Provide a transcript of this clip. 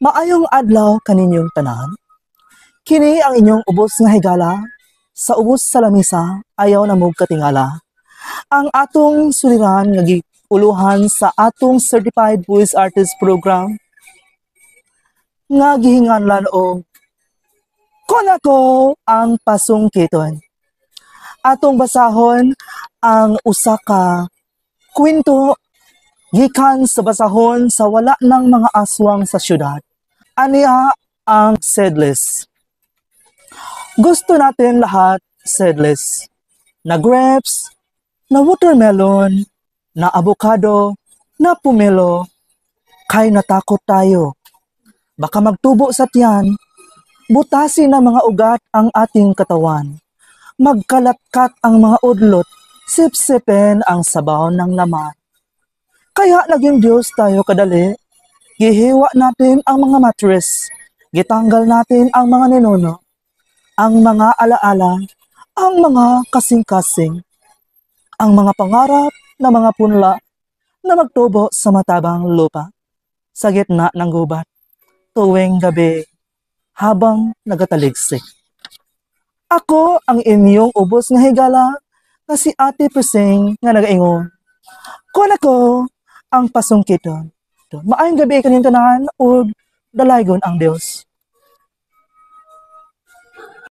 Maayong adlaw kaninyong tanan. Kini ang inyong ubos nga higala. Sa ubos sa lamisa, ayaw na mog katingala. Ang atong suliran nga giuluhan sa atong Certified Voice Artist Program nga gihinganlan og kon ako ang pasungkiton. Atong basahon ang usa ka kwento gikan sa basahon sa wala ng mga aswang sa syudad. Aniya ang seedless. Gusto natin lahat seedless. Na grapes, na watermelon, na avocado, na pomelo. Kay natakot tayo. Baka magtubo sa tiyan, butasin na mga ugat ang ating katawan. Magkalatkat ang mga udlot, sipsipin ang sabaw ng laman. Kaya naging Diyos tayo kadali. Gihiwa natin ang mga mattress. Gitanggal natin ang mga ninuno, ang mga alaala, ang mga kasing-kasing, ang mga pangarap na mga punla na magtubo sa matabang lupa sa gitna ng gubat tuwing gabi habang nagataligsik. Ako ang inyong ubos nga higala na si Ate Persing nga nagaingon. Kung ako ang pasungkiton. Maayong gabi kanin tanan o dalaygon ang Dios.